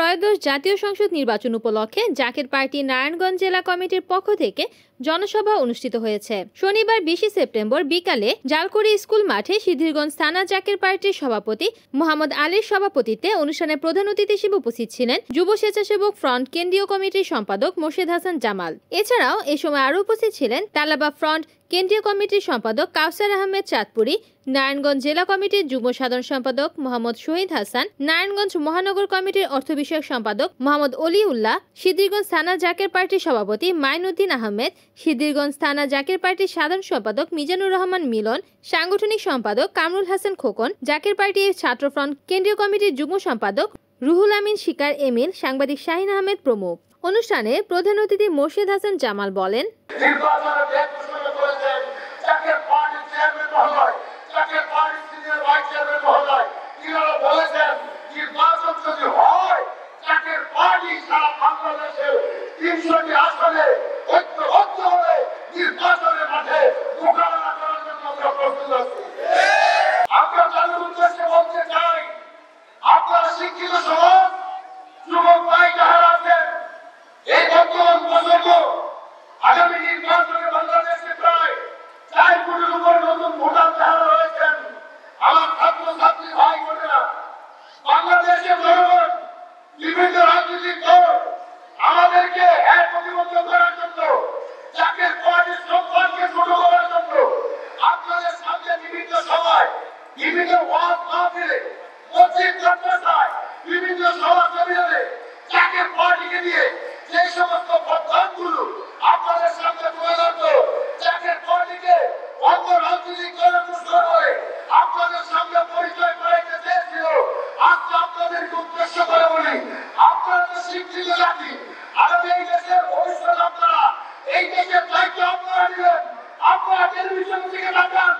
ত্রয়োদশ জাতীয় সংসদ নির্বাচন উপলক্ষে জাকের পার্টি নারায়ণগঞ্জ জেলা কমিটির পক্ষ থেকে জনসভা অনুষ্ঠিত হয়েছে। শনিবার 20 সেপ্টেম্বর বিকালে জালকুড়ি স্কুল মাঠে সিদ্ধিরগঞ্জ থানা জাকের পার্টির সভাপতি মোহাম্মদ আলীর সভাপতিত্বে অনুষ্ঠানে প্রধান অতিথি হিসেবে উপস্থিত ছিলেন যুব স্বেচ্ছাসেবক ফ্রন্ট কেন্দ্রীয় কমিটির সম্পাদক মোর্শেদ হাসান জামাল। এছাড়াও এ সময় আরও উপস্থিত ছিলেন তালাবা ফ্রন্ট কেন্দ্রীয় কমিটির সম্পাদক কাউসার আহমেদ চাঁদপুরি, নারায়ণগঞ্জ জেলা কমিটির যুগ্ম সাধারণ সম্পাদক মোহাম্মদ শহীদ হাসান, নারায়ণগঞ্জ মহানগর কমিটির অর্থ বিষয়ক সম্পাদক মোহাম্মদ অলিউল্লাহ, সিদ্ধিরগঞ্জ থানা জাকের পার্টির সভাপতি মাইনুদ্দিন আহমেদ, সিদ্ধিরগঞ্জ থানা জাকের পার্টির সাধারণ সম্পাদক মিজানুর রহমান মিলন, সাংগঠনিক সম্পাদক কামরুল হাসান খোকন, জাকের পার্টির ছাত্রফ্রন্ট কেন্দ্রীয় কমিটির যুগ্ম সম্পাদক রুহুল আমিন শিকার এমিল, সাংবাদিক শাহিন আহমেদ প্রমুখ। অনুষ্ঠানে প্রধান অতিথি মোর্শেদ হাসান জামাল বলেন, শিক্ষিত সমাজ যুবক ভাই যারা আছেন এই বর্তমান প্রজন্ম আগামী নির্বাচনে বাংলাদেশে প্রায় 4 কোটির উপর নতুন ভোটার যারা রয়েছেন, আমার ছাত্র ছাত্রী ভাই বোনেরা, বাংলাদেশের জনগণ বিভিন্ন রাজনৈতিক দল আমাদেরকে এক প্রতিবন্ধ করার জন্য, জাকের পার্টির সম্মানকে ছোট করার জন্য আপনাদের সামনে বিভিন্ন সভায়, বিভিন্ন ওয়াজ মাহফিলে, মসজিদ মাদ্রাসায়, বিভিন্ন সভা সমিতিতে জাকের পার্টিকে দিয়ে যে সমস্ত প্রধানগুলো আপনাদের সামনে তুলে ধরতো, জাকের পার্টিকে অন্য রাজনৈতিক দলের দুষ্কর করে আপনাদের সামনে পরিচয় করাইতে চেয়েছিল। আজকে আপনাদেরকে উদ্দেশ্য করে বলি, আপনারা তো শিক্ষিত জাতি, আগামী এই দেশের ভবিষ্যৎ আপনারা, এই দেশের দায়িত্ব আপনারা নেবেন। আপনারা টেলিভিশন থেকে দেখান,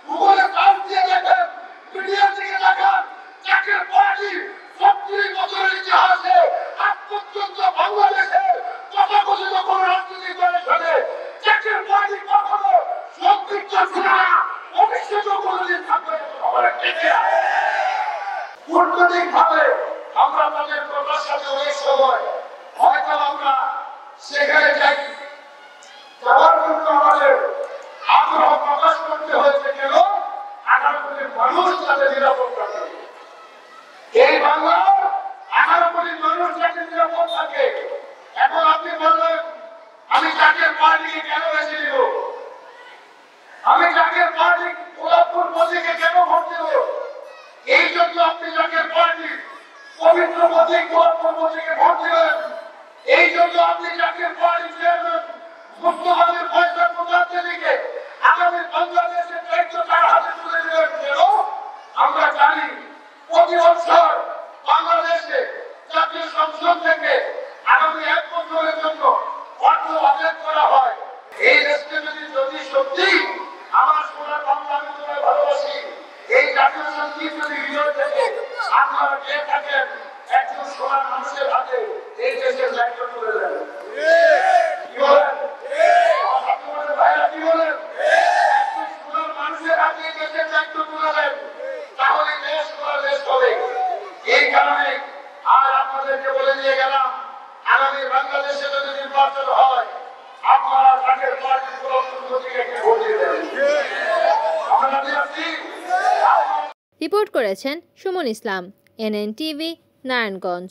গুগলে সার্চ দিয়ে দেখেন, মিডিয়া থেকে দেখান, জাকের পার্টি 70 বছরের ইতিহাসে আজ পর্যন্ত বাংলাদেশের তথাকথিত কোন রাজনৈতিক দলের সাথে জাকের পার্টি কখনো সম্পৃক্ত ছিল না, ভবিষ্যতেও কোনোদিন থাকবে না। কূটনৈতিকভাবে আমরা তাদের কথার সাথে অনেক সময় হয়তো আমরা সেখানে যাই, যাওয়ার জন্য আমাদের আগ্রহ প্রকাশ করতে হয়েছে। কেন? আগামী দিনের মানুষ তাদের নিরাপত্তা থাকে। এই বাংলার 18 কোটি মানুষ যাতে নিরাপদ থাকে। এখন আপনি বললেন আমি জাকের পার্টিকে কেন বেছে দিব, আমি জাকের পার্টি গোলাপপুর প্রতীকে কেন ভোট দেব? এই জন্য আপনি জাকের পার্টি পবিত্র প্রতীক গোলাপপুর প্রতীকে ভোট দিবেন। এই জন্য আপনি জাকের পার্টি চেয়ারম্যান মুস্তফাদের ফয়সাল মুজাদ্দেদিকে আগামী বাংলাদেশের দায়িত্ব তার হাতে তুলে দিবেন। কেন? আমরা জানি প্রতি বছর বাংলাদেশে জাতীয় সংসদ থেকে আগামী 1 বছরের জন্য অর্থ বাজেট করা হয়। এই দেশকে যদি সত্যি আমার সোনার বাংলা, আমি তোমায় ভালোবাসি, এই জাতীয় সংগীত যদি হৃদয় থেকে আপনারা দিয়ে থাকেন, একজন সোনার মানুষের হাতে এই দেশের দায়িত্ব তুলে দেন। কি বলেন ভাইরা, কি বলেন? একজন সোনার মানুষের হাতে এই দেশের দায়িত্ব তুলে দেন, তাহলে দেশ করা দেশ হবে। এই কারণে আর আপনাদেরকে বলে দিয়ে গেলাম, আগামী বাংলাদেশে যদি নির্বাচন হয় আপনারা জাকের পার্টির প্রতিকে ভোট দিবেন। রিপোর্ট করেছেন সুমন ইসলাম, NN TV, নারায়ণগঞ্জ।